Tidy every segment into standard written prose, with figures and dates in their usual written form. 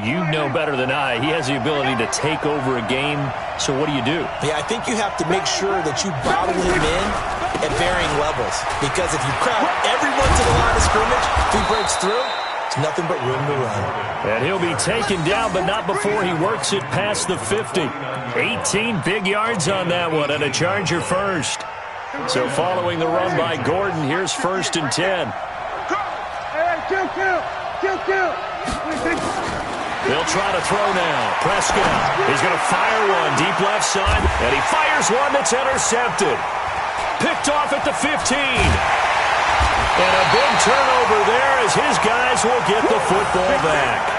you know better than I. He has the ability to take over a game. So what do you do? Yeah, I think you have to make sure that you bottle him in at varying levels. Because if you crowd everyone to the line of scrimmage, if he breaks through, it's nothing but room to run. And he'll be taken down, but not before he works it past the 50. 18 big yards on that one, and a Charger first. So following the run by Gordon, here's 1st and 10. They'll try to throw now. Prescott, he's going to fire one deep left side, and he fires one that's intercepted. Picked off at the 15. And a big turnover there as his guys will get the football back.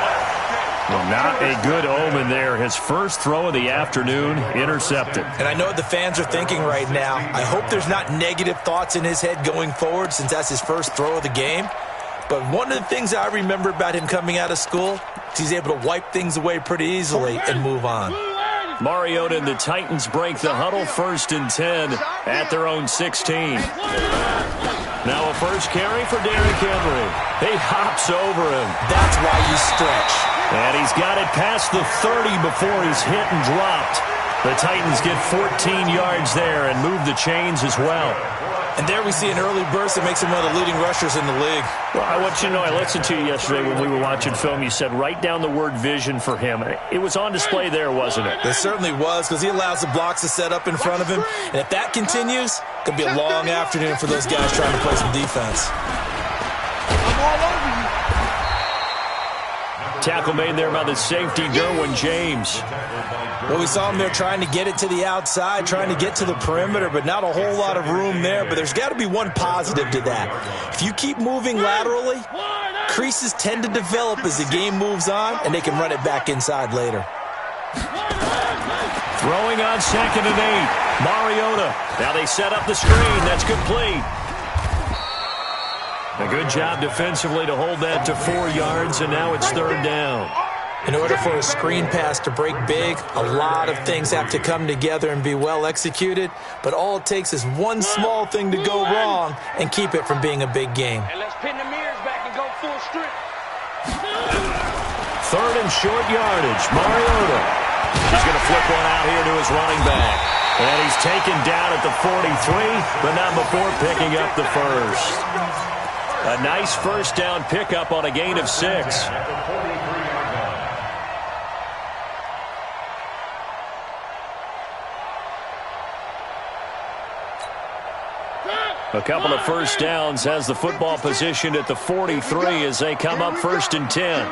Well, not a good omen there. His first throw of the afternoon intercepted. And I know what the fans are thinking right now. I hope there's not negative thoughts in his head going forward since that's his first throw of the game. But one of the things I remember about him coming out of school is he's able to wipe things away pretty easily and move on. Mariota and the Titans break the huddle, 1st and 10 at their own 16. Now a first carry for Derrick Henry. He hops over him. That's why you stretch. And he's got it past the 30 before he's hit and dropped. The Titans get 14 yards there and move the chains as well. And there we see an early burst that makes him one of the leading rushers in the league. Well, I want you to know, I listened to you yesterday when we were watching film. You said write down the word vision for him. It was on display there, wasn't it? It certainly was, because he allows the blocks to set up in front of him. And if that continues, it could be a long afternoon for those guys trying to play some defense. I'm all over you. Tackle made there by the safety, Derwin James. Well, we saw him there trying to get it to the outside, trying to get to the perimeter, but not a whole lot of room there. But there's got to be one positive to that. If you keep moving laterally, creases tend to develop as the game moves on, and they can run it back inside later. Throwing on 2nd and 8. Mariota. Now they set up the screen. That's complete. A good job defensively to hold that to 4 yards, and now it's 3rd down. In order for a screen pass to break big, a lot of things have to come together and be well executed, but all it takes is one small thing to go wrong and keep it from being a big game. And let's pin the mirrors back and go full strip. 3rd and short yardage. Mariota. He's going to flip one out here to his running back. And he's taken down at the 43, but not before picking up the first. A nice first down pickup on a gain of 6. A couple of first downs has the football positioned at the 43 as they come up 1st and 10.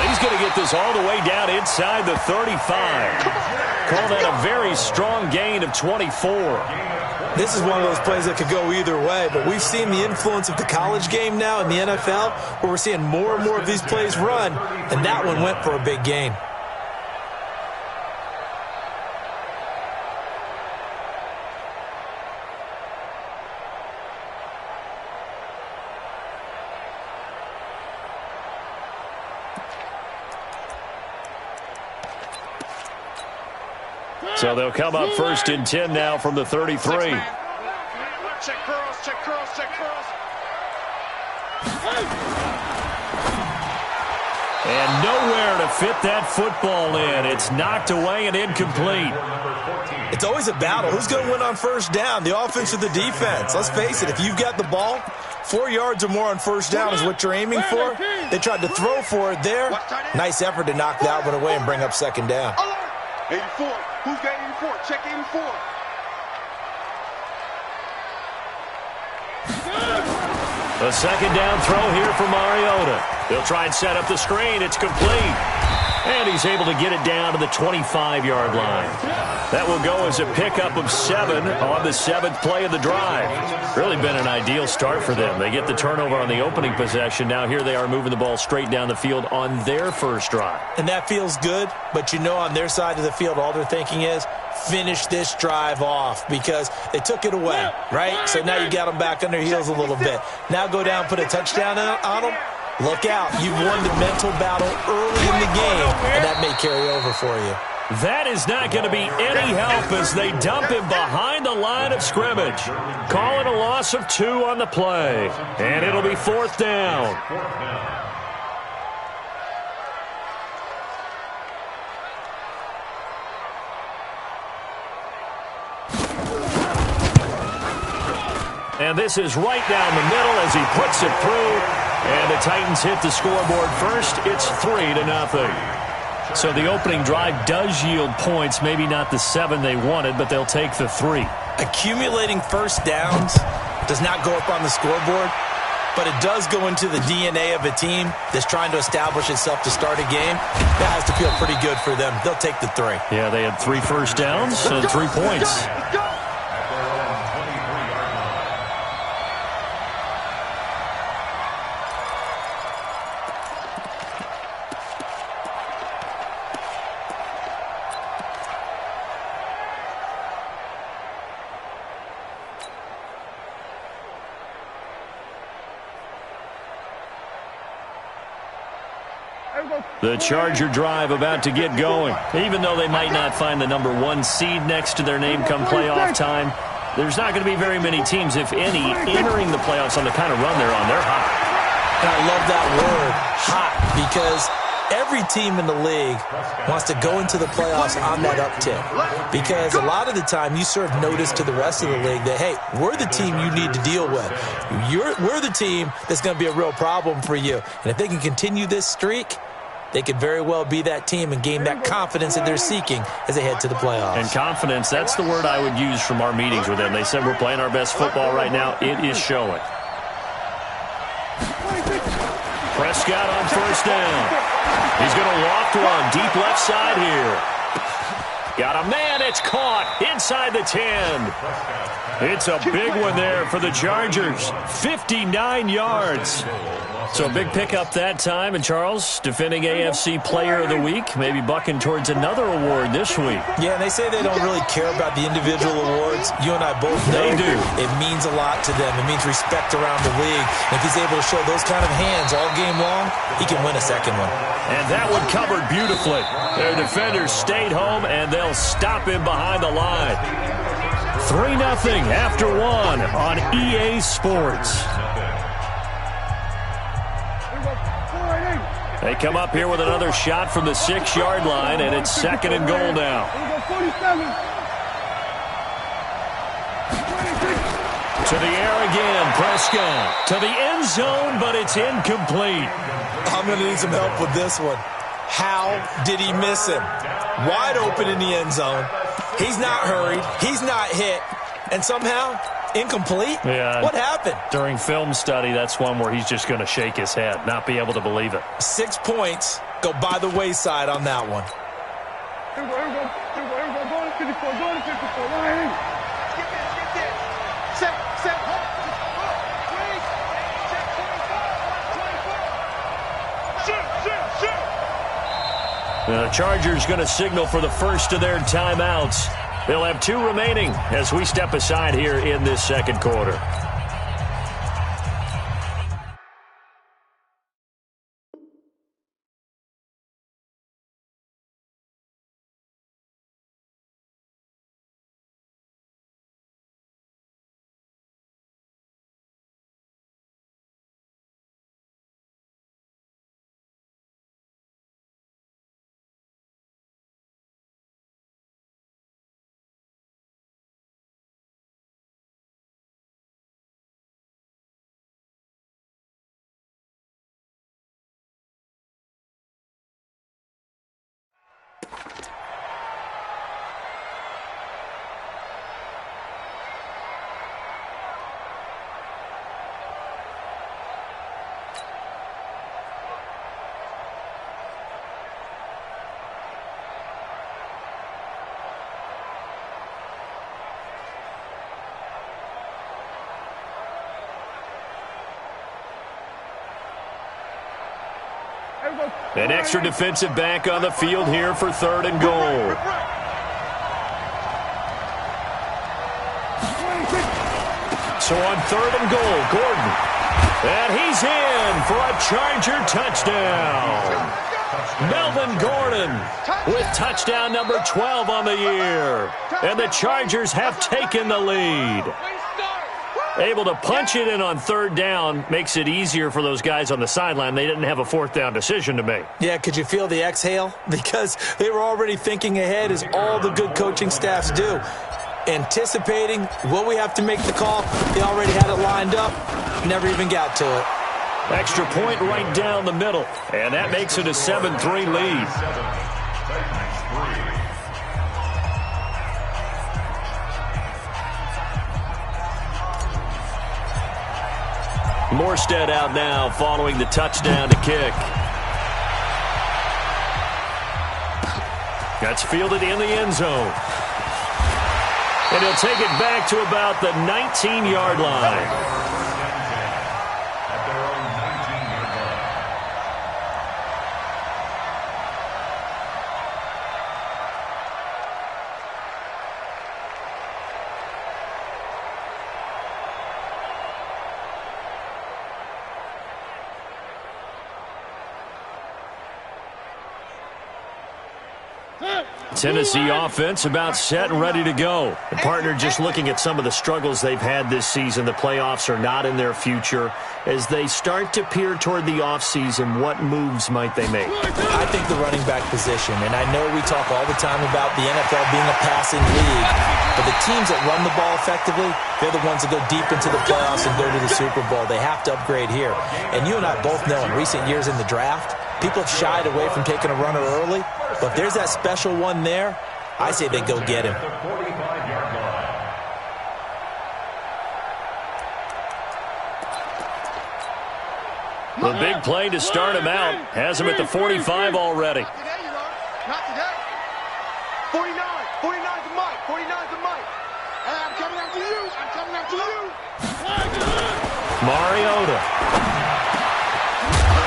He's going to get this all the way down inside the 35. Call that a very strong gain of 24. This is one of those plays that could go either way, but we've seen the influence of the college game now in the NFL, where we're seeing more and more of these plays run, and that one went for a big gain. So they'll come up 1st and 10 now from the 33. Check curls, check curls, check curls. And nowhere to fit that football in. It's knocked away and incomplete. It's always a battle. Who's going to win on first down, the offense or the defense? Let's face it, if you've got the ball, 4 yards or more on first down is what you're aiming for. They tried to throw for it there. Nice effort to knock that one away and bring up 2nd down. 84. Who's got 84? Check 84. A 2nd down throw here for Mariota. He'll try and set up the screen. It's complete. And he's able to get it down to the 25-yard line. That will go as a pickup of 7 on the 7th play of the drive. Really been an ideal start for them. They get the turnover on the opening possession. Now here they are moving the ball straight down the field on their first drive. And that feels good, but you know on their side of the field, all they're thinking is, finish this drive off because they took it away, right? So now you got them back on their heels a little bit. Now go down, put a touchdown on them. Look out. You've won the mental battle early in the game, and that may carry over for you. That is not going to be any help as they dump him behind the line of scrimmage. Calling a loss of 2 on the play. And it'll be 4th down. And this is right down the middle as he puts it through. And the Titans hit the scoreboard first. It's 3-0. So the opening drive does yield points, maybe not the 7 they wanted, but they'll take the 3. Accumulating first downs does not go up on the scoreboard, but it does go into the DNA of a team that's trying to establish itself to start a game. That has to feel pretty good for them. They'll take the 3. Yeah, they had 3 first downs and 3 points. The Charger drive about to get going. Even though they might not find the number 1 seed next to their name come playoff time, there's not going to be very many teams, if any, entering the playoffs on the kind of run they're on. They're hot. And I love that word, hot, because every team in the league wants to go into the playoffs on that uptick. Because a lot of the time you serve notice to the rest of the league that, hey, we're the team you need to deal with. We're the team that's going to be a real problem for you. And if they can continue this streak, they could very well be that team and gain that confidence that they're seeking as they head to the playoffs. And confidence, that's the word I would use from our meetings with them. They said we're playing our best football right now. It is showing. Prescott on first down. He's going to loft one deep left side here. Got a man. It's caught inside the 10. It's a big one there for the Chargers. 59 yards. So a big pickup that time. And Charles, defending AFC Player of the Week, maybe bucking towards another award this week. Yeah, and they say they don't really care about the individual awards. You and I both know they do. It means a lot to them. It means respect around the league. And if he's able to show those kind of hands all game long, he can win a second one. And that one covered beautifully. Their defenders stayed home, and they'll stop him behind the line. 3-0 after 1 on EA Sports. They come up here with another shot from the 6-yard line, and it's 2nd and goal now. To the air again, Prescott. To the end zone, but it's incomplete. I'm going to need some help with this one. How did he miss him? Wide open in the end zone. He's not hurried. He's not hit. And somehow, incomplete? Yeah. What happened? During film study, that's one where he's just going to shake his head, not be able to believe it. 6 points go by the wayside on that one. The Chargers going to signal for the first of their timeouts. They'll have 2 remaining as we step aside here in this second quarter. An extra defensive back on the field here for 3rd and goal. So on 3rd and goal, Gordon. And he's in for a Charger touchdown. Melvin Gordon with touchdown number 12 on the year. And the Chargers have taken the lead. Able to punch it in on third down makes it easier for those guys on the sideline. They didn't have a fourth down decision to make. Yeah, could you feel the exhale? Because they were already thinking ahead, as all the good coaching staffs do. Anticipating what we have to make the call. They already had it lined up. Never even got to it. Extra point right down the middle. And that makes it a 7-3 lead. Morstead out now following the touchdown to kick. That's fielded in the end zone. And he'll take it back to about the 19-yard line. Tennessee offense about set and ready to go. The partner just looking at some of the struggles they've had this season. The playoffs are not in their future. As they start to peer toward the offseason, what moves might they make? I think the running back position, and I know we talk all the time about the NFL being a passing league, but the teams that run the ball effectively, they're the ones that go deep into the playoffs and go to the Super Bowl. They have to upgrade here. And you and I both know in recent years in the draft, people have shied away from taking a runner early. But if there's that special one there, I say they go get him. The big play to start him out has him at the 45 already. Not today. 49. 49's the mic. 49's the mic. Hey, I'm coming after you. I'm coming after you. Mariota.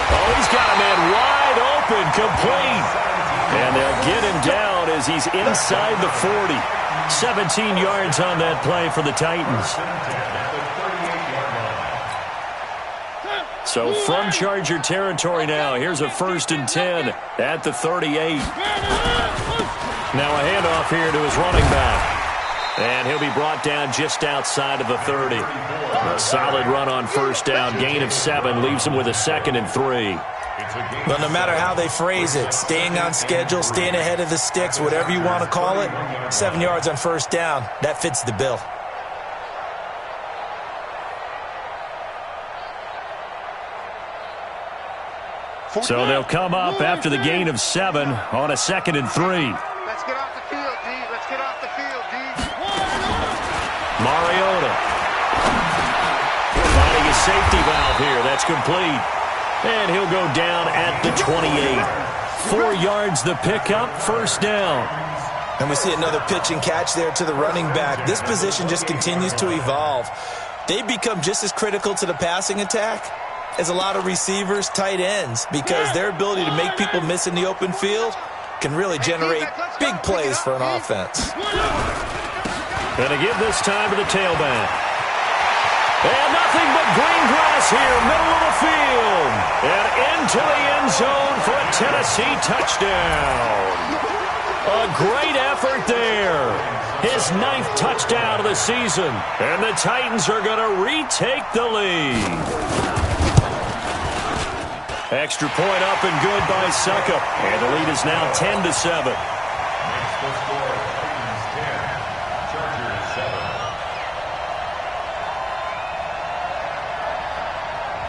Oh, he's got a man wide open, complete. And they'll get him down as he's inside the 40. 17 yards on that play for the Titans. So from Charger territory now, here's a 1st and 10 at the 38. Now a handoff here to his running back. And he'll be brought down just outside of the 30. A solid run on first down. Gain of 7 leaves him with a 2nd and 3. But no matter how they phrase it, staying on schedule, staying ahead of the sticks, whatever you want to call it, 7 yards on first down, that fits the bill. So they'll come up after the gain of 7 on a 2nd and 3. Let's get off the field, D. Let's get off the field, D. Mariota. Finding a safety valve here. That's complete. And he'll go down at the 28. 4 yards the pickup, first down. And we see another pitch and catch there to the running back. This position just continues to evolve. They become just as critical to the passing attack as a lot of receivers, tight ends, because their ability to make people miss in the open field can really generate big plays for an offense. Going to give this time to the tailback. And nothing but green grass here, middle of the field. And into the end zone for a Tennessee touchdown. A great effort there. His 9th touchdown of the season. And the Titans are going to retake the lead. Extra point up and good by Suckup. And the lead is now 10-7.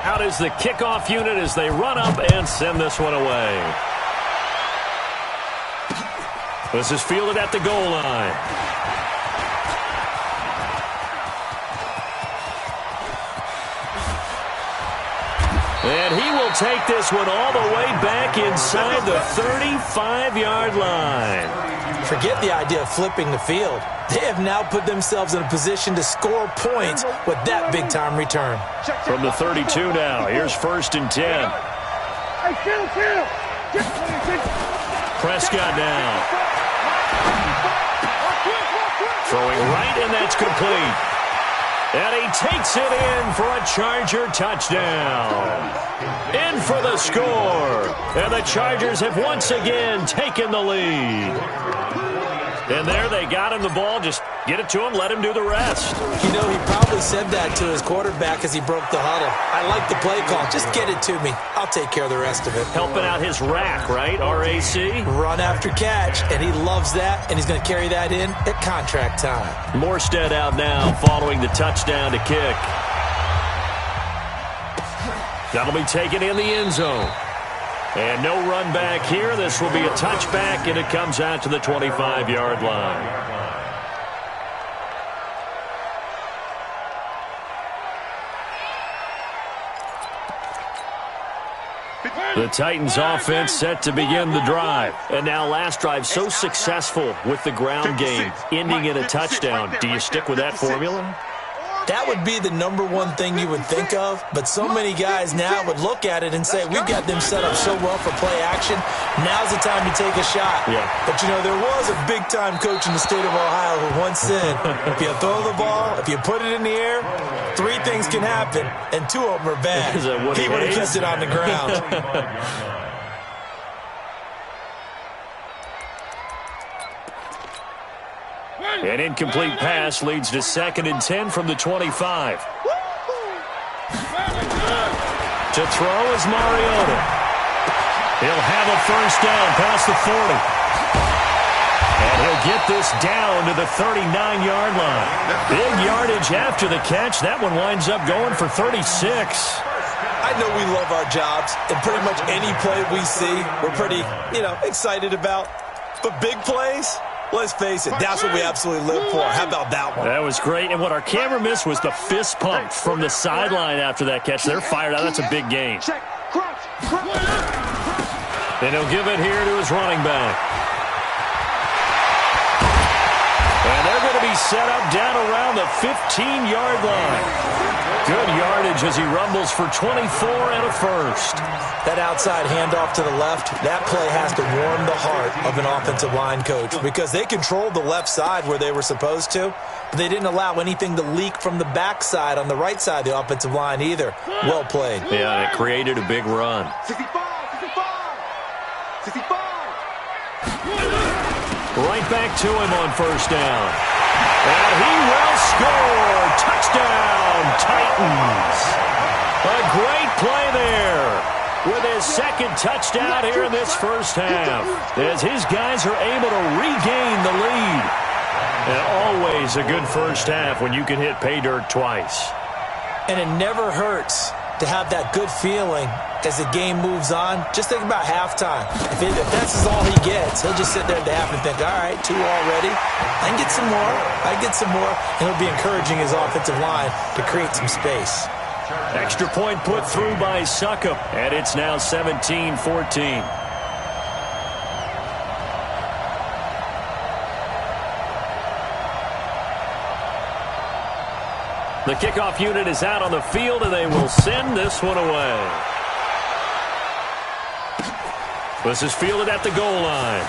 Out is the kickoff unit as they run up and send this one away. This is fielded at the goal line. And he will take this one all the way back inside the 35-yard line. Forget the idea of flipping the field. They have now put themselves in a position to score points with that big-time return. From the 32 now, here's 1st and 10. Prescott now. Throwing right, and that's complete. And he takes it in for a Charger touchdown. In for the score. And the Chargers have once again taken the lead. And there they got him the ball. Just get it to him, let him do the rest. You know, he probably said that to his quarterback as he broke the huddle. I like the play call. Just get it to me. I'll take care of the rest of it. Helping out his rack, right? RAC? Run after catch, and he loves that, and he's going to carry that in at contract time. Morstead out now following the touchdown to kick. That'll be taken in the end zone. And no run back here. This will be a touchback, and it comes out to the 25-yard line. The Titans offense set to begin the drive. And now last drive so successful with the ground game, ending in a touchdown. Do you stick with that formula? That would be the number one thing you would think of, but so many guys now would look at it and say, we've got them set up so well for play action. Now's the time to take a shot. Yeah. But, you know, there was a big-time coach in the state of Ohio who once said, if you throw the ball, if you put it in the air, 3 things can happen, and 2 of them are bad. He would have kept it on the ground. An incomplete pass leads to 2nd and 10 from the 25. To throw is Mariota. He'll have a first down past the 40. And he'll get this down to the 39-yard line. Big yardage after the catch. That one winds up going for 36. I know we love our jobs, and pretty much any play we see, we're pretty, excited about. But big plays, let's face it, that's what we absolutely live for. How about that one? That was great. And what our camera missed was the fist pump from the sideline after that catch. They're fired out. That's a big gain. And he'll give it here to his running back. And they're going to be set up down around the 15-yard line. Good yardage as he rumbles for 24 and a first. That outside handoff to the left, that play has to warm the heart of an offensive line coach because they controlled the left side where they were supposed to, but they didn't allow anything to leak from the backside on the right side of the offensive line either. Well played. Yeah, and it created a big run. 65. Right back to him on first down. And he will score. Touchdown, Titans. A great play there with his 2nd touchdown here in this first half as his guys are able to regain the lead. And always a good first half when you can hit pay dirt twice. And it never hurts to have that good feeling as the game moves on. Just think about halftime. If that's all he gets, he'll just sit there at the half and think, all right, 2 already. I can get some more. And he'll be encouraging his offensive line to create some space. Extra point put through by Succop, and it's now 17-14. The kickoff unit is out on the field, and they will send this one away. This is fielded at the goal line.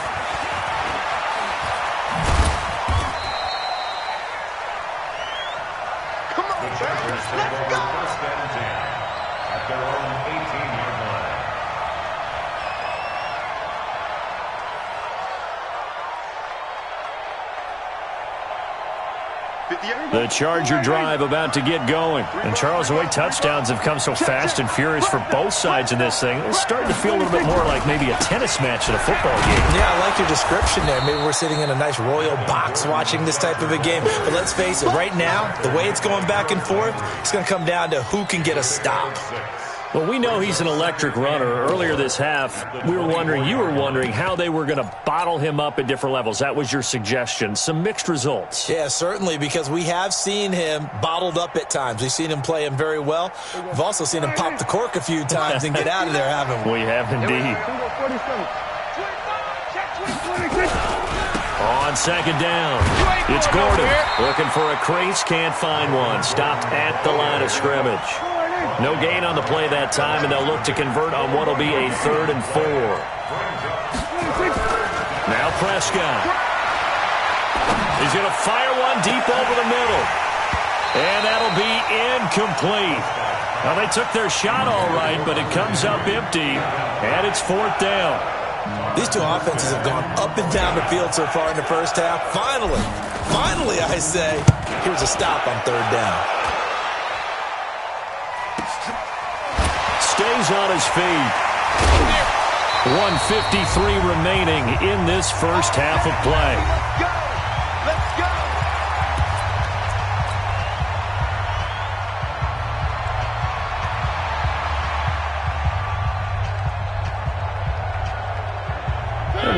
Come on, let's go. At their own 18-yard line. The Charger drive about to get going. And Charles, the way touchdowns have come so fast and furious for both sides in this thing, it's starting to feel a little bit more like maybe a tennis match at a football game. Yeah, I like your description there. Maybe we're sitting in a nice royal box watching this type of a game. But let's face it, right now, the way it's going back and forth, it's going to come down to who can get a stop. Well, we know he's an electric runner. Earlier this half, you were wondering how they were going to bottle him up at different levels. That was your suggestion. Some mixed results. Yeah, certainly, because we have seen him bottled up at times. We've seen him play him very well. We've also seen him pop the cork a few times and get out of there, haven't we? We have indeed. On 2nd down, it's Gordon looking for a crease, can't find one. Stopped at the line of scrimmage. No gain on the play that time, and they'll look to convert on what will be a 3rd and 4. Now Prescott. He's going to fire one deep over the middle. And that'll be incomplete. Now, they took their shot all right, but it comes up empty, and it's 4th down. These two offenses have gone up and down the field so far in the first half. Finally, I say, here's a stop on 3rd down. Stays on his feet. 1:53 remaining in this first half of play. Let's go!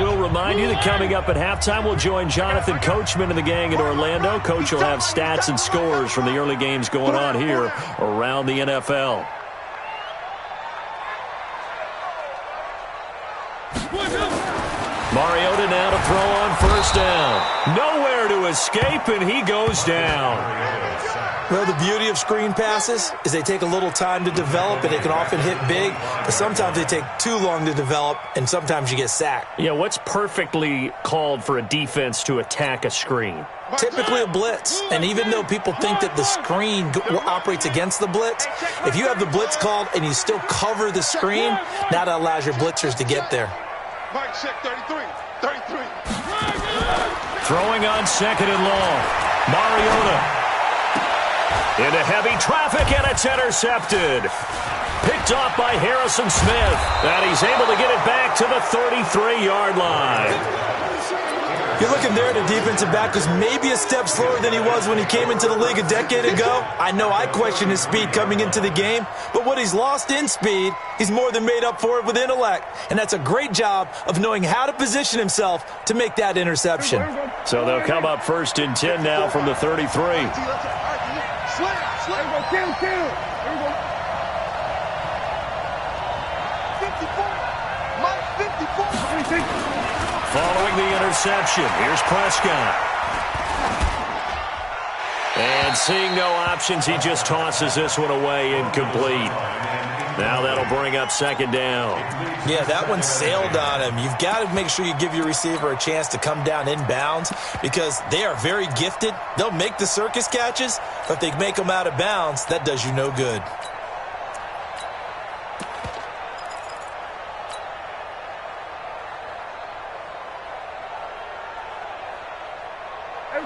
We'll remind you that coming up at halftime, we'll join Jonathan Coachman and the gang in Orlando. Coach will have stats and scores from the early games going on here around the NFL. Mariota now to throw on 1st down. Nowhere to escape, and he goes down. Well, the beauty of screen passes is they take a little time to develop, and they can often hit big, but sometimes they take too long to develop, and sometimes you get sacked. Yeah, what's perfectly called for a defense to attack a screen? Typically a blitz, and even though people think that the screen operates against the blitz, if you have the blitz called and you still cover the screen, now that allows your blitzers to get there. Mike check 33. Throwing on 2nd and long. Mariota into heavy traffic, and it's intercepted. Picked off by Harrison Smith, and he's able to get it back to the 33-yard line. You're looking there at a defensive back who's maybe a step slower than he was when he came into the league a decade ago. I know I questioned his speed coming into the game, but what he's lost in speed, he's more than made up for it with intellect. And that's a great job of knowing how to position himself to make that interception. So they'll come up 1st and 10 now from the 33. Following the interception, here's Prescott. And seeing no options, he just tosses this one away, incomplete. Now that'll bring up 2nd down. Yeah, that one sailed on him. You've got to make sure you give your receiver a chance to come down inbounds because they are very gifted. They'll make the circus catches, but if they make them out of bounds, that does you no good.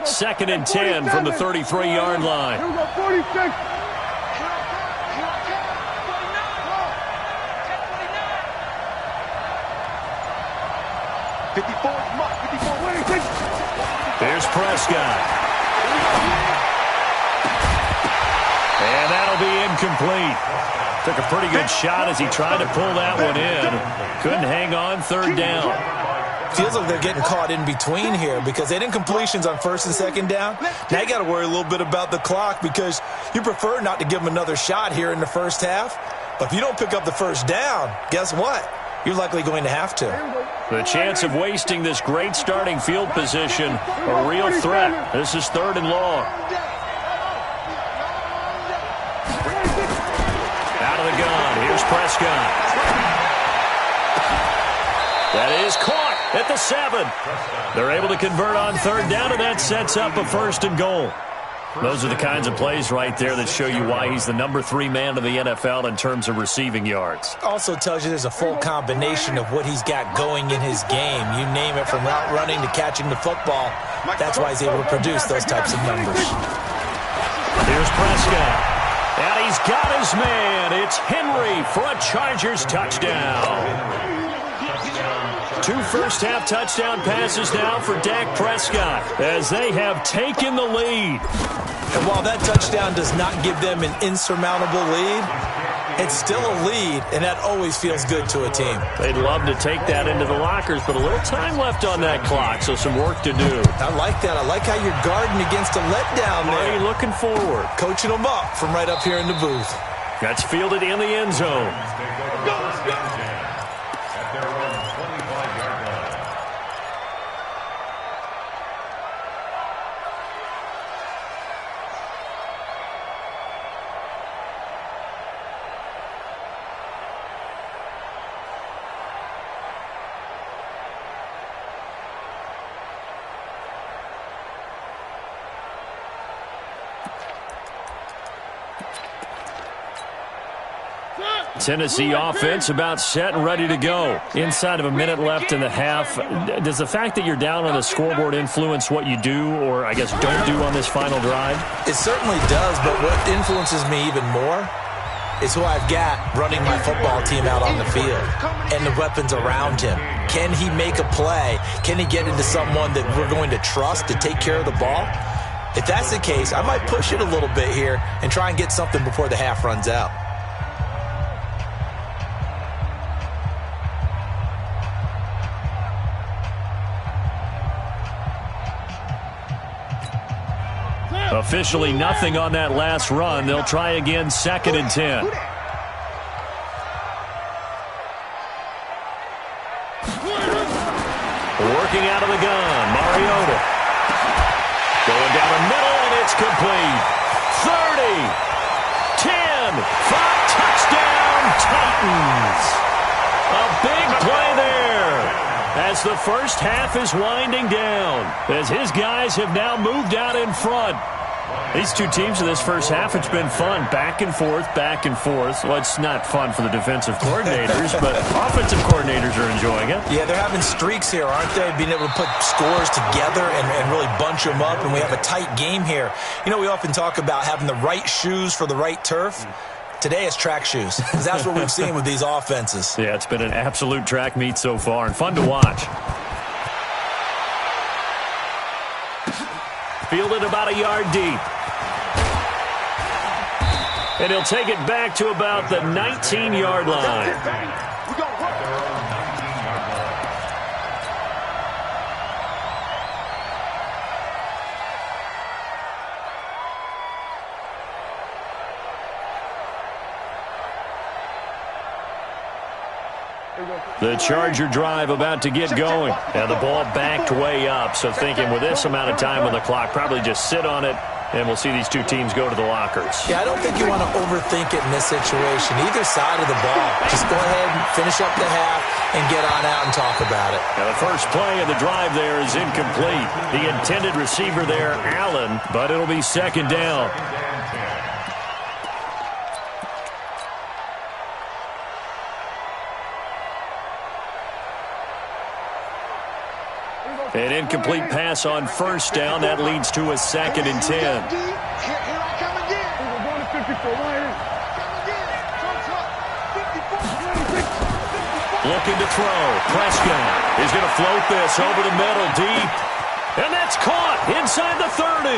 2nd and 10 from the 33-yard line. 54, Here's Prescott. And that'll be incomplete. Took a pretty good shot as he tried to pull that one in. Couldn't hang on, 3rd down. Feels like they're getting caught in between here because they didn't completions on 1st and 2nd down. Now you got to worry a little bit about the clock because you prefer not to give them another shot here in the first half. But if you don't pick up the 1st down, guess what? You're likely going to have to. The chance of wasting this great starting field position, a real threat. This is 3rd and long. Out of the gun, here's Prescott. That is caught at the 7. They're able to convert on 3rd down, and that sets up a 1st and goal. Those are the kinds of plays right there that show you why he's the number 3 man in the NFL in terms of receiving yards. Also tells you there's a full combination of what he's got going in his game. You name it, from route running to catching the football. That's why he's able to produce those types of numbers. Here's Prescott. And he's got his man. It's Henry for a Chargers touchdown. 2 first-half touchdown passes now for Dak Prescott as they have taken the lead. And while that touchdown does not give them an insurmountable lead, it's still a lead, and that always feels good to a team. They'd love to take that into the lockers, but a little time left on that clock, so some work to do. I like that. I like how you're guarding against a letdown there. Already looking forward. Coaching them up from right up here in the booth. That's fielded in the end zone. Tennessee offense about set and ready to go. Inside of a minute left in the half. Does the fact that you're down on the scoreboard influence what you do, or I guess don't do on this final drive? It certainly does, but what influences me even more is who I've got running my football team out on the field and the weapons around him. Can he make a play? Can he get into someone that we're going to trust to take care of the ball? If that's the case, I might push it a little bit here and try and get something before the half runs out. Officially nothing on that last run. They'll try again, 2nd and 10. Working out of the gun, Mariota. Going down the middle, and it's complete. 30, 10, 5, touchdown, Titans. A big play there as the first half is winding down, as his guys have now moved out in front. These two teams in this first half, it's been fun. Back and forth, back and forth. Well, it's not fun for the defensive coordinators, but offensive coordinators are enjoying it. Yeah, they're having streaks here, aren't they? Being able to put scores together and really bunch them up, and we have a tight game here. You know, we often talk about having the right shoes for the right turf. Today it's track shoes, because that's what we've seen with these offenses. Yeah, it's been an absolute track meet so far, and fun to watch. Fielded about a yard deep. And he'll take it back to about the 19-yard line. The Charger drive about to get going. And the ball backed way up. So thinking with this amount of time on the clock, probably just sit on it, and we'll see these two teams go to the lockers. Yeah, I don't think you want to overthink it in this situation. Either side of the ball. Just go ahead and finish up the half and get on out and talk about it. Now the first play of the drive there is incomplete. The intended receiver there, Allen, but it'll be 2nd down. An incomplete pass on 1st down. That leads to a 2nd and 10. Here I come again. Looking to throw. Prescott is going to float this over the middle deep. And that's caught inside the 30.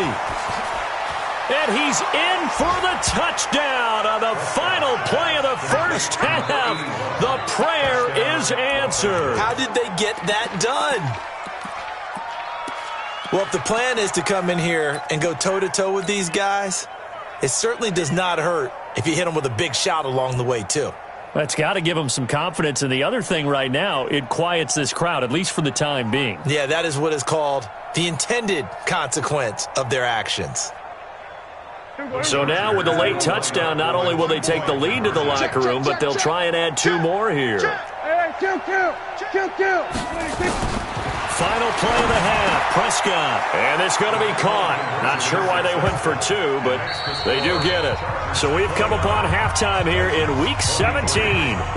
And he's in for the touchdown on the final play of the first half. The prayer is answered. How did they get that done? Well, if the plan is to come in here and go toe-to-toe with these guys, it certainly does not hurt if you hit them with a big shot along the way, too. That's got to give them some confidence. And the other thing right now, it quiets this crowd, at least for the time being. Yeah, that is what is called the intended consequence of their actions. So now with the late touchdown, not only will they take the lead to the locker room, but they'll try and add 2 more here. Final play of the half, Prescott. And it's going to be caught. Not sure why they went for 2, but they do get it. So we've come upon halftime here in Week 17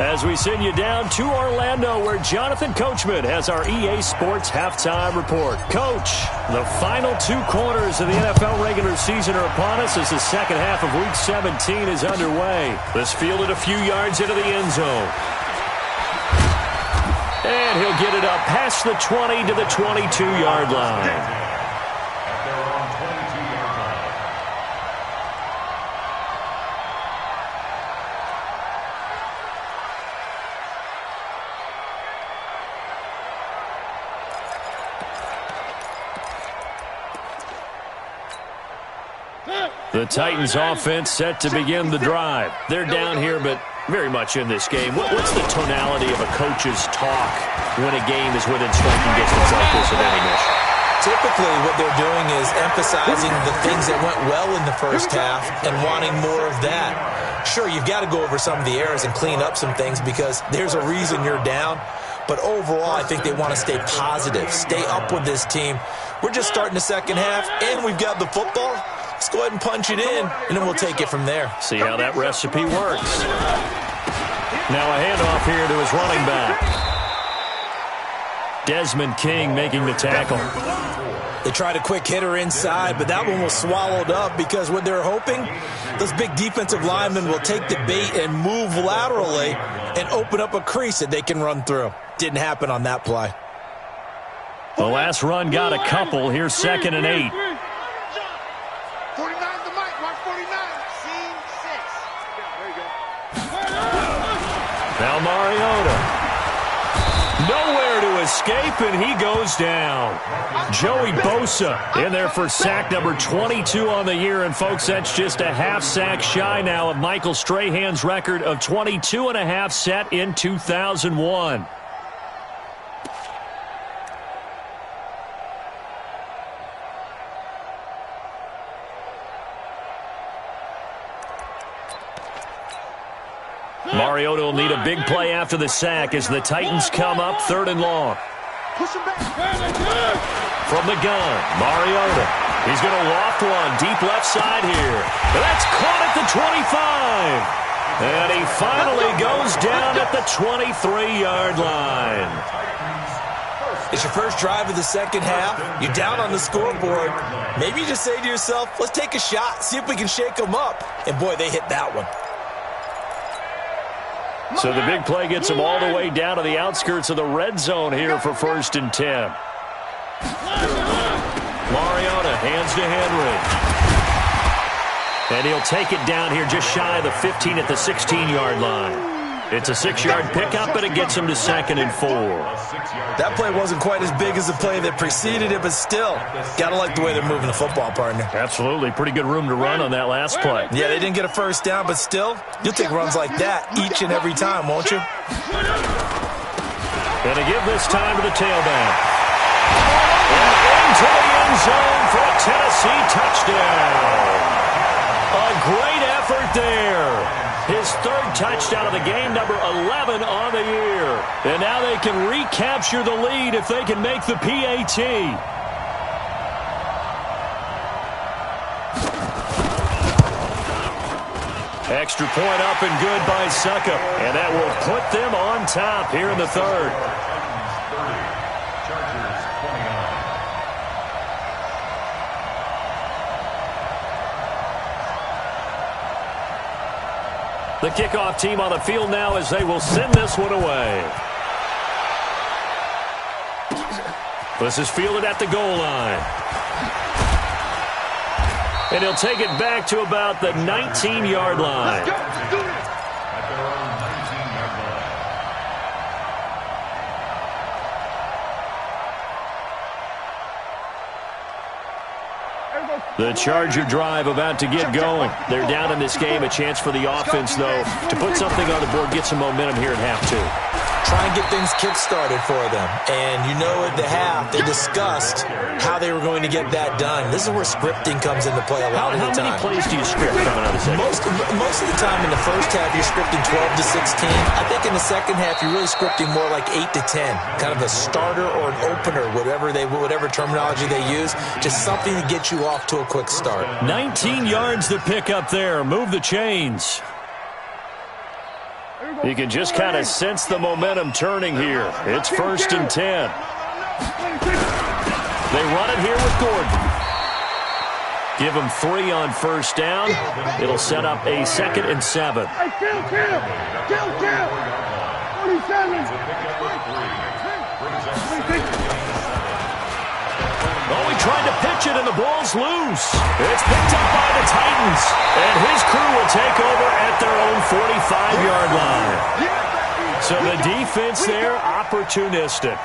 as we send you down to Orlando, where Jonathan Coachman has our EA Sports Halftime Report. Coach, the final 2 quarters of the NFL regular season are upon us as the second half of Week 17 is underway. This fielded a few yards into the end zone. And he'll get it up past the 20 to the 22-yard line. At their own 22-yard line. The Titans offense set to begin the drive. They're down here, but very much in this game. What's the tonality of a coach's talk when a game is within striking distance like this of any mission? Typically, what they're doing is emphasizing the things that went well in the first half and wanting more of that. Sure, you've got to go over some of the errors and clean up some things because there's a reason you're down. But overall, I think they want to stay positive, stay up with this team. We're just starting the second half, and we've got the football. Let's go ahead and punch it in, and then we'll take it from there. See how that recipe works. Now a handoff here to his running back. Desmond King making the tackle. They tried a quick hitter inside, but that one was swallowed up because what they're hoping, those big defensive linemen will take the bait and move laterally and open up a crease that they can run through. Didn't happen on that play. The last run got a couple. Here's 2nd and 8. 49 the mic. Watch 49. Scene 6. There you go. Now Mariota. Nowhere to escape, and he goes down. Joey Bosa in there for sack number 22 on the year. And, folks, that's just a half sack shy now of Michael Strahan's record of 22.5 set in 2001. Mariota will need a big play after the sack as the Titans come up 3rd and long. Push him back. From the gun, Mariota. He's going to loft one deep left side here. That's caught at the 25. And he finally goes down at the 23-yard line. It's your first drive of the second half. You're down on the scoreboard. Maybe you just say to yourself, let's take a shot, see if we can shake them up. And, boy, they hit that one. So the big play gets him all the way down to the outskirts of the red zone here for 1st and 10. Mariota hands to Henry. And he'll take it down here just shy of the 15 at the 16-yard line. It's a 6-yard pickup, but it gets him to 2nd and 4. That play wasn't quite as big as the play that preceded it, but still, got to like the way they're moving the football, partner. Absolutely. Pretty good room to run on that last play. Yeah, they didn't get a first down, but still, you'll take runs like that each and every time, won't you? Gonna give this time to the tailback. And into the end zone for a Tennessee touchdown. A great effort there. His 3rd touchdown of the game, number 11 on the year. And now they can recapture the lead if they can make the PAT. Extra point up and good by Suckup. And that will put them on top here in the 3rd. The kickoff team on the field now as they will send this one away. This is fielded at the goal line. And he'll take it back to about the 19-yard line. At their own 19-yard line. The Charger drive about to get going. They're down in this game. A chance for the offense, though, to put something on the board, get some momentum here at half 2. Try and get things kick-started for them. And you know at the half, they discussed how they were going to get that done. This is where scripting comes into play a lot of the time. How many plays do you script coming out of the second? Most of the time in the first half, you're scripting 12 to 16. I think in the second half, you're really scripting more like 8 to 10. Kind of a starter or an opener, whatever terminology they use. Just something to get you off to a quick start. 19 yards to pick up there. Move the chains. You can just kind of sense the momentum turning here. It's 1st and 10. They run it here with Gordon. Give him 3 on 1st down. It'll set up a 2nd and 7. Kill! 47! Oh, he tried to pitch it, and the ball's loose. It's picked up by the Titans, and his crew will take over at their own 45-yard line. So the defense there, opportunistic.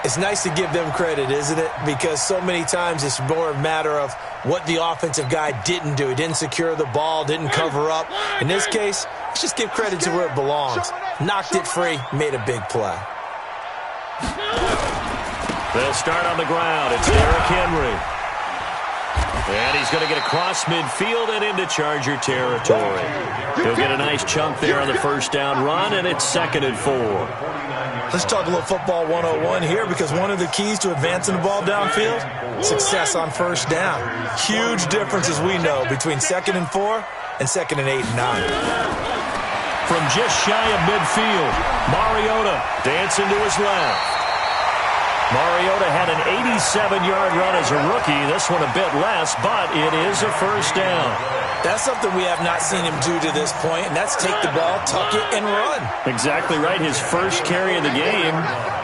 It's nice to give them credit, isn't it? Because so many times it's more a matter of what the offensive guy didn't do. He didn't secure the ball, didn't cover up. In this case, let's just give credit to where it belongs. Knocked it free, made a big play. They'll start on the ground. It's Derrick Henry. And he's going to get across midfield and into Charger territory. He'll get a nice chunk there on the first down run, and it's 2nd and 4. Let's talk a little football 101 here, because one of the keys to advancing the ball downfield, success on first down. Huge difference, as we know, between 2nd and 4 and 2nd and 8 and 9. From just shy of midfield, Mariota dancing to his left. Mariota had an 87-yard run as a rookie. This one a bit less, but it is a first down. That's something we have not seen him do to this point, and that's take the ball, tuck it, and run. Exactly right. His first carry of the game.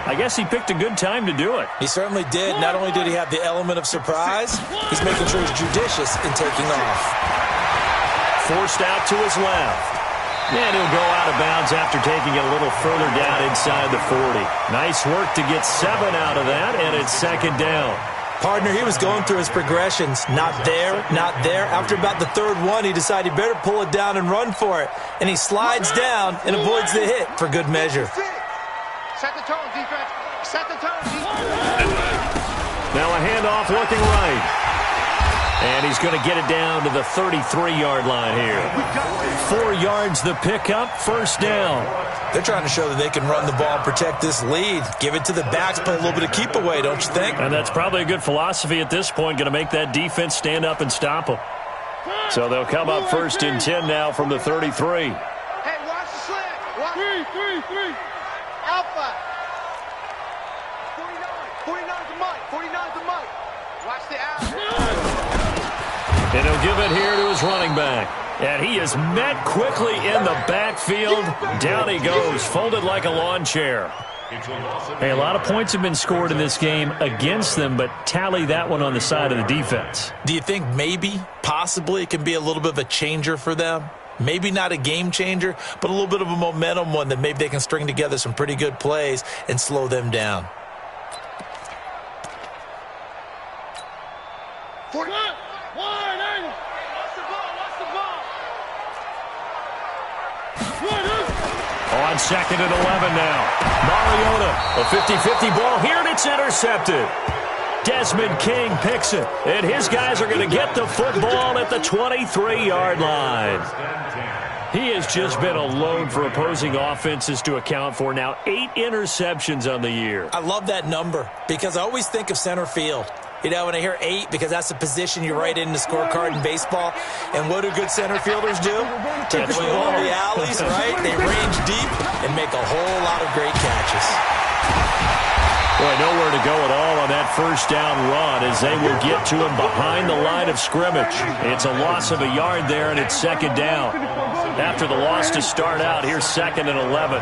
I guess he picked a good time to do it. He certainly did. Not only did he have the element of surprise, he's making sure he's judicious in taking off. Forced out to his left. And he'll go out of bounds after taking it a little further down inside the 40. Nice work to get 7 out of that, and it's 2nd down. Partner, he was going through his progressions. Not there, not there. After about the 3rd one, he decided he better pull it down and run for it. And he slides down and avoids the hit for good measure. Set the tone, defense. Set the tone, defense. Now a handoff looking right. And he's going to get it down to the 33-yard line here. 4 yards the pickup, first down. They're trying to show that they can run the ball, protect this lead. Give it to the backs, play a little bit of keep away, don't you think? And that's probably a good philosophy at this point, going to make that defense stand up and stop them. So they'll come up 1st and 10 now from the 33. Hey, watch the slant. Watch. 3. Alpha. 49. 49's the mic. 49's the mic. Watch the alpha. And he'll give it here to his running back. And he is met quickly in the backfield. Down he goes, folded like a lawn chair. Hey, a lot of points have been scored in this game against them, but tally that one on the side of the defense. Do you think maybe, possibly, it can be a little bit of a changer for them? Maybe not a game changer, but a little bit of a momentum one that maybe they can string together some pretty good plays and slow them down. 40. On 2nd and 11 now. Mariota, a 50-50 ball here, and it's intercepted. Desmond King picks it, and his guys are going to get the football at the 23-yard line. He has just been alone for opposing offenses to account for now 8 interceptions on the year. I love that number because I always think of center field. You know, when I hear 8, because that's the position you write in the scorecard in baseball. And what do good center fielders do? Take the ball in the alleys, right? They range deep and make a whole lot of great catches. Boy, nowhere to go at all on that first down run as they will get to him behind the line of scrimmage. It's a loss of a yard there, and it's 2nd down. After the loss to start out, here's 2nd and 11.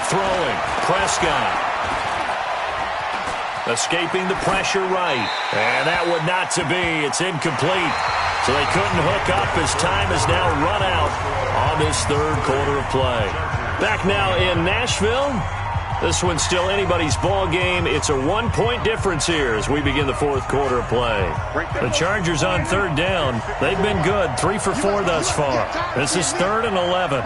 Throwing, Prescott. Escaping the pressure right. And that would not to be. It's incomplete. So they couldn't hook up as time has now run out on this 3rd quarter of play. Back now in Nashville. This one's still anybody's ball game. It's a 1-point difference here as we begin the 4th quarter of play. The Chargers on 3rd down. They've been good. 3 for 4 thus far. This is 3rd and 11.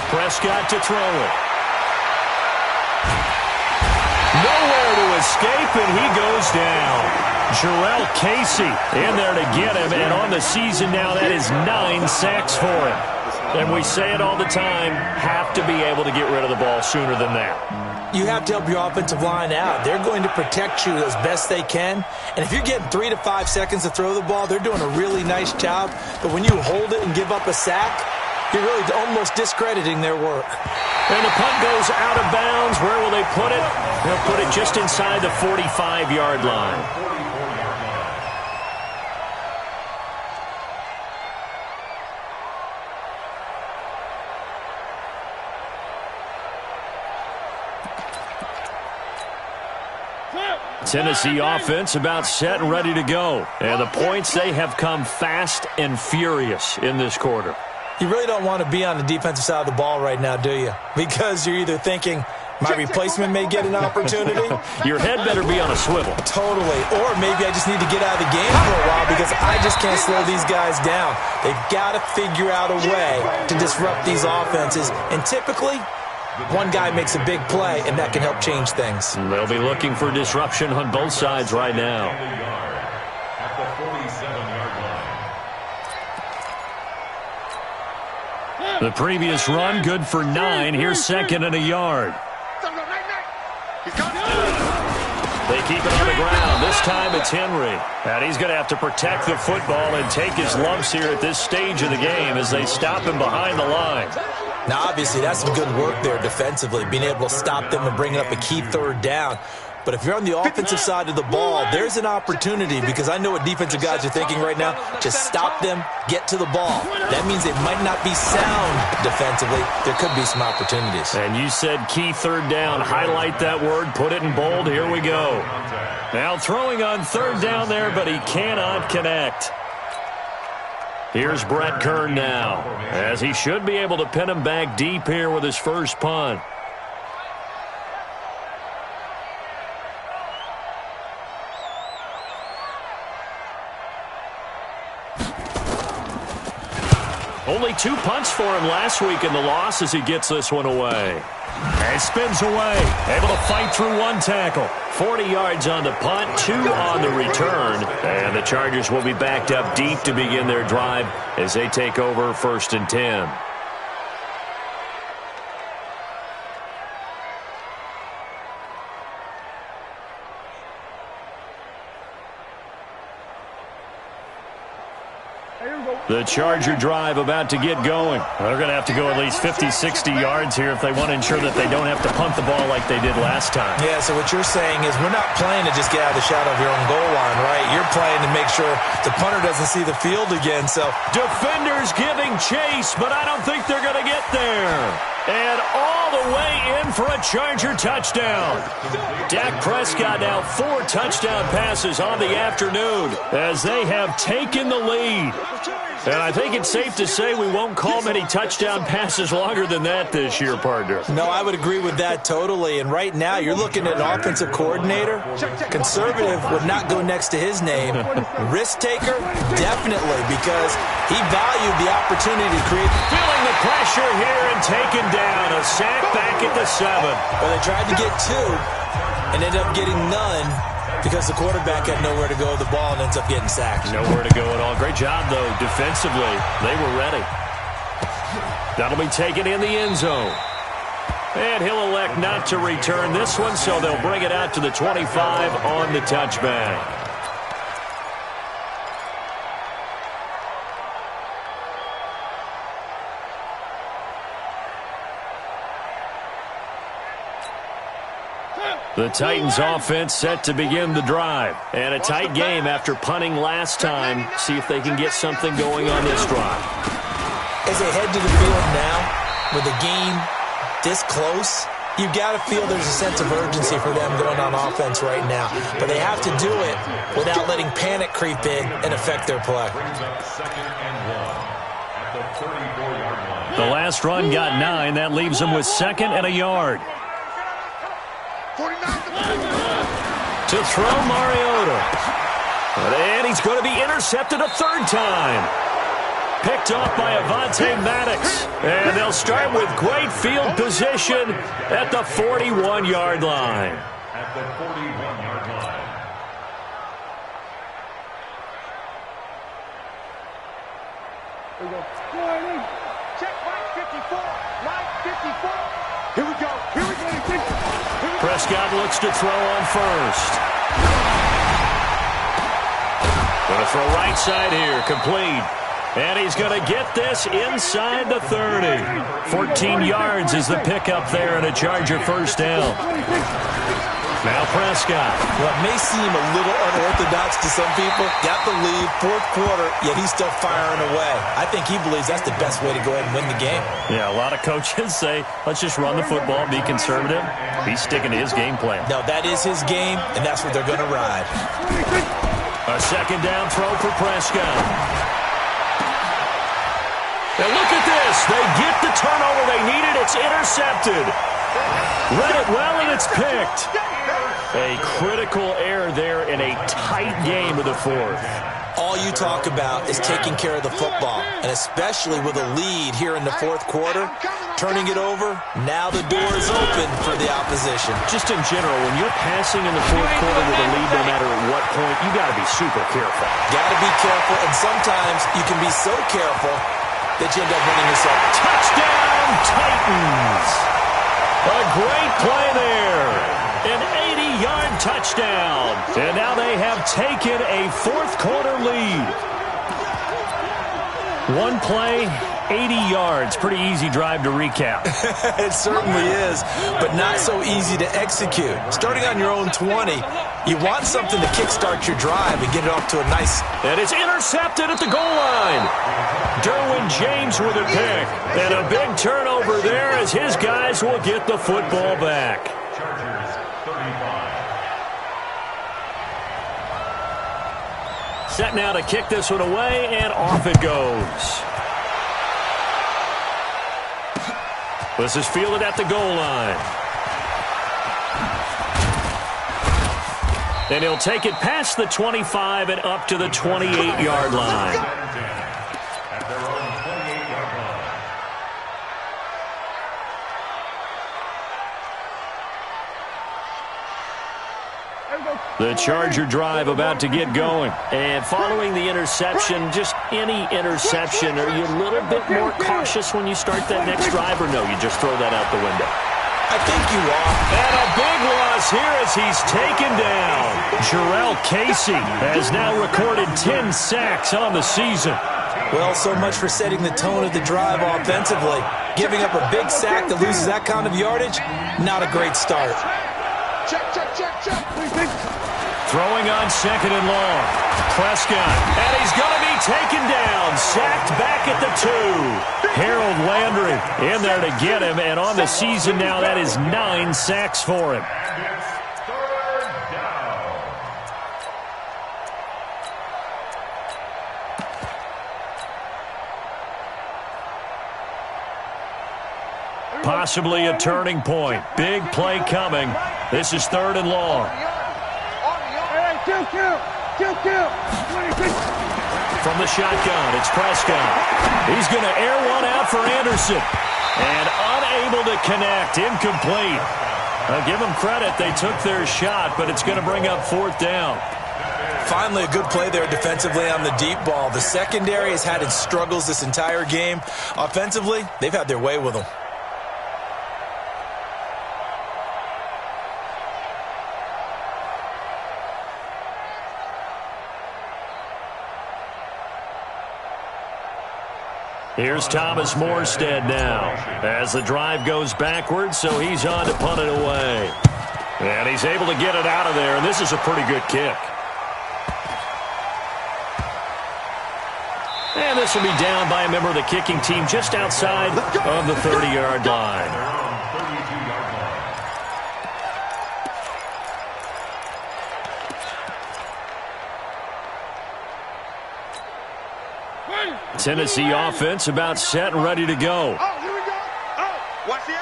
Prescott to throw it. Nowhere to escape, and he goes down. Jarrell Casey in there to get him, and on the season now, that is 9 sacks for him. And we say it all the time, have to be able to get rid of the ball sooner than that. You have to help your offensive line out. They're going to protect you as best they can. And if you're getting 3 to 5 seconds to throw the ball, they're doing a really nice job. But when you hold it and give up a sack, you're really almost discrediting their work. And the punt goes out of bounds. Where will they put it? They'll put it just inside the 45-yard line. Tennessee offense about set and ready to go. And the points, they have come fast and furious in this quarter. You really don't want to be on the defensive side of the ball right now, do you? Because you're either thinking, My replacement may get an opportunity. Your head better be on a swivel. Totally. Or maybe I just need to get out of the game for a while because I just can't slow these guys down. They've got to figure out a way to disrupt these offenses. And typically, one guy makes a big play, and that can help change things. They'll be looking for disruption on both sides right now. At the 47-yard line. The previous run, good for 9. Here's second and a yard. They keep it on the ground. This time it's Henry. And he's going to have to protect the football and take his lumps here at this stage of the game as they stop him behind the line. Now, obviously, that's some good work there defensively, being able to stop them and bring up a key third down. But if you're on the offensive side of the ball, there's an opportunity because I know what defensive guys are thinking right now. Just stop them, get to the ball. That means they might not be sound defensively. There could be some opportunities. And you said key third down. Highlight that word. Put it in bold. Here we go. Now throwing on third down there, but he cannot connect. Here's Brett Kern now, as he should be able to pin him back deep here with his first punt. Only 2 punts for him last week in the loss as he gets this one away. And spins away, able to fight through one tackle. 40 yards on the punt, 2 on the return. And the Chargers will be backed up deep to begin their drive as they take over 1st and 10. The Charger drive about to get going. They're going to have to go at least 50, 60 yards here if they want to ensure that they don't have to punt the ball like they did last time. Yeah, so what you're saying is we're not playing to just get out of the shadow of your own goal line, right? You're playing to make sure the punter doesn't see the field again. So defenders giving chase, but I don't think they're going to get there. And all the way in for a Charger touchdown. Dak Prescott now 4 touchdown passes on the afternoon as they have taken the lead. And I think it's safe to say we won't call many touchdown passes longer than that this year, partner. No, I would agree with that totally. And right now, you're looking at an offensive coordinator. Conservative would not go next to his name. Risk taker, definitely, because he valued the opportunity to create. Feeling the pressure here and taken down. A sack back at the 7. Well, they tried to get 2 and ended up getting none, because the quarterback had nowhere to go with the ball and ends up getting sacked. Nowhere to go at all. Great job, though, defensively. They were ready. That'll be taken in the end zone. And he'll elect not to return this one, so they'll bring it out to the 25 on the touchback. The Titans offense set to begin the drive. And a tight game after punting last time. See if they can get something going on this drive. As they head to the field now, with the game this close, you've got to feel there's a sense of urgency for them going on offense right now. But they have to do it without letting panic creep in and affect their play. The last run got 9. That leaves them with 2nd and a yard. To throw Mariota. And he's going to be intercepted a 3rd time. Picked off by Avonte Maddox. And they'll start with great field position at the 41-yard line. At the 41-yard line. Here we go. Check line 54. Line 54. Here we go. Here we go. Prescott looks to throw on first. Going to throw right side here, complete. And he's going to get this inside the 30. 14 yards is the pickup there and a Charger first down. Now Prescott. Well, it may seem a little unorthodox to some people. Got the lead, 4th quarter, yet he's still firing away. I think he believes that's the best way to go ahead and win the game. Yeah, a lot of coaches say, let's just run the football, be conservative. He's sticking to his game plan. No, that is his game, and that's what they're going to ride. A 2nd down throw for Prescott. And look at this. They get the turnover they needed. It's intercepted. Read it well, and it's picked. A critical error there in a tight game of the fourth. All you talk about is taking care of the football, and especially with a lead here in the fourth quarter, turning it over, now the door is open for the opposition. Just in general, when you're passing in the fourth quarter with a lead, no matter at what point, you got to be super careful. Got to be careful, and sometimes you can be so careful that you end up winning yourself. Touchdown, Titans! A great play there. An 80-yard touchdown. And now they have taken a fourth quarter lead. One play, 80 yards. Pretty easy drive to recap. It certainly is, but not so easy to execute. Starting on your own 20, you want something to kickstart your drive and get it off to a nice... And it's intercepted at the goal line. Derwin James with a pick. And a big turnover there as his guys will get the football back. Set now to kick this one away, and off it goes. This is fielded at the goal line. And he'll take it past the 25 and up to the 28-yard line. At their own 28-yard line. The Charger drive about to get going. And following the interception, just any interception, are you a little bit more cautious when you start that next drive, or no, you just throw that out the window? I think you are. And a big loss here as he's taken down. Jarrell Casey has now recorded 10 sacks on the season. Well, so much for setting the tone of the drive offensively. Giving up a big sack that loses that kind of yardage, not a great start. Check. Throwing on second and long. Prescott, and he's going to be taken down. Sacked back at the 2. Harold Landry in there to get him, and on the season now, that is 9 sacks for him. And it's third down. Possibly a turning point. Big play coming. This is third and long. From the shotgun, it's Prescott. He's going to air one out for Anderson. And unable to connect. Incomplete. I'll give them credit. They took their shot, but it's going to bring up fourth down. Finally, a good play there defensively on the deep ball. The secondary has had its struggles this entire game. Offensively, they've had their way with them. Here's Thomas Morstead now as the drive goes backwards, so he's on to punt it away. And he's able to get it out of there, and this is a pretty good kick. And this will be down by a member of the kicking team just outside of the 30-yard line. Tennessee offense about set and ready to go. Oh, here we go. Oh, watch the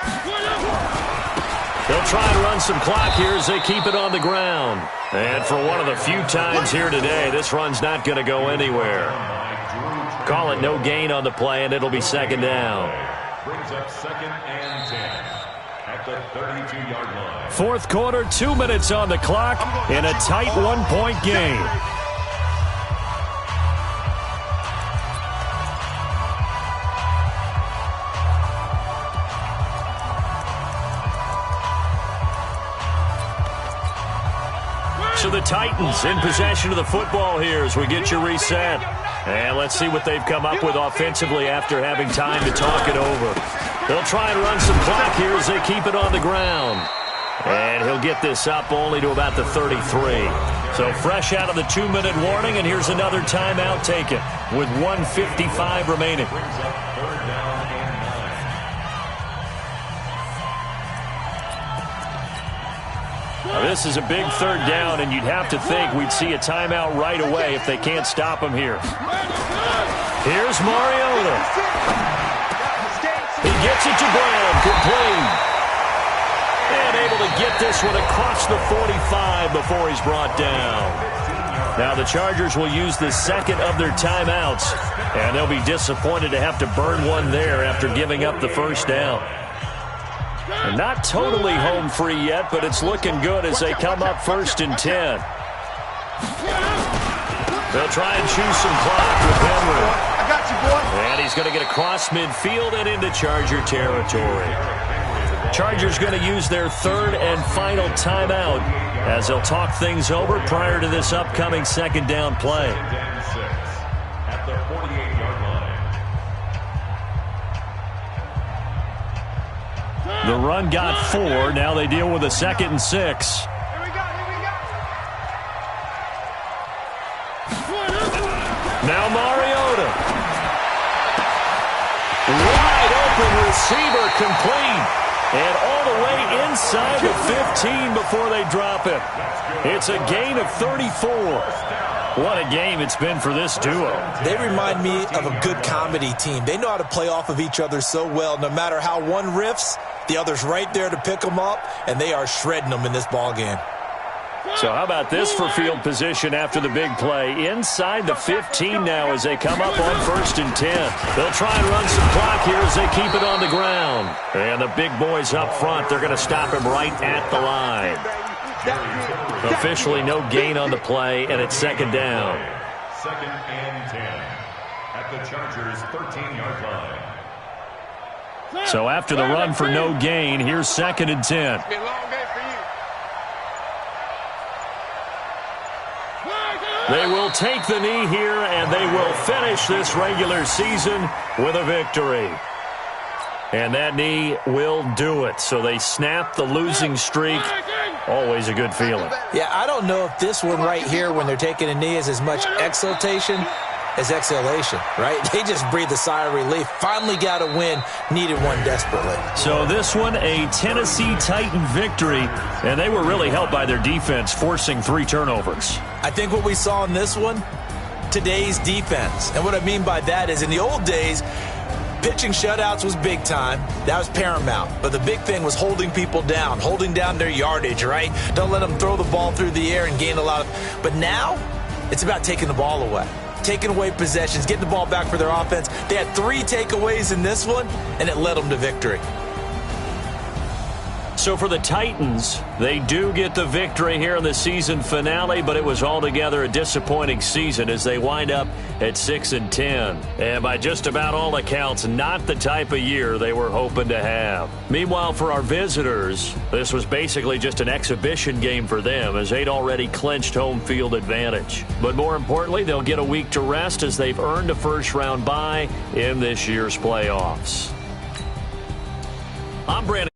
They'll try to run some clock here as they keep it on the ground. And for one of the few times here today, this run's not going to go anywhere. Call it no gain on the play, and it'll be second down. Brings up second and 10 at the 32-yard line. Fourth quarter, 2 minutes on the clock in a tight one-point game. So the Titans in possession of the football here as we get you reset. And let's see what they've come up with offensively after having time to talk it over. They'll try and run some clock here as they keep it on the ground. And he'll get this up only to about the 33. So fresh out of the 2-minute warning, and here's another timeout taken with 1:55 remaining. Now, this is a big third down, and you'd have to think we'd see a timeout right away if they can't stop him here. Here's Mariota. He gets it to Brown, complete. able to get this one across the 45 before he's brought down. Now the Chargers will use the second of their timeouts, and they'll be disappointed to have to burn one there after giving up the first down. And not totally home free yet, but it's looking good as they come up 1st and 10. They'll try and choose some clock with Henry. I got you, boy. And he's going to get across midfield and into Charger territory. Chargers going to use their third and final timeout as they'll talk things over prior to this upcoming second down play. At the 48-yard line. The run got 4. Now they deal with a 2nd and 6. Here we go. Now Mariota. Wide open receiver complete. And all the way inside the 15 before they drop it. It's a gain of 34. What a game it's been for this duo. They remind me of a good comedy team. They know how to play off of each other so well. No matter how one riffs, the other's right there to pick them up, and they are shredding them in this ball game. So how about this for field position after the big play? Inside the 15 now as they come up on 1st and 10. They'll try and run some clock here as they keep it on the ground. And the big boys up front, they're going to stop him right at the line. Officially no gain on the play, and it's 2nd down. 2nd and 10 at the Chargers' 13-yard line. So after the run for no gain, here's 2nd and 10. It's been a long day for you. They will take the knee here, and they will finish this regular season with a victory. And that knee will do it. So they snap the losing streak. Always a good feeling. Yeah, I don't know if this one right here, when they're taking a knee, is as much exultation as exhalation, right? They just breathe a sigh of relief. Finally got a win, needed one desperately. So this one, a Tennessee Titan victory, and they were really helped by their defense, forcing 3 turnovers. I think what we saw in this one, today's defense. And what I mean by that is in the old days, pitching shutouts was big time. That was paramount. But the big thing was holding people down, holding down their yardage, right? Don't let them throw the ball through the air and gain a lot of... But now, it's about taking the ball away. Taking away possessions, getting the ball back for their offense. They had 3 takeaways in this one, and it led them to victory. So for the Titans, they do get the victory here in the season finale, but it was altogether a disappointing season as they wind up at 6 and 10. And by just about all accounts, not the type of year they were hoping to have. Meanwhile, for our visitors, this was basically just an exhibition game for them as they'd already clinched home field advantage. But more importantly, they'll get a week to rest as they've earned a first-round bye in this year's playoffs. I'm Brandon.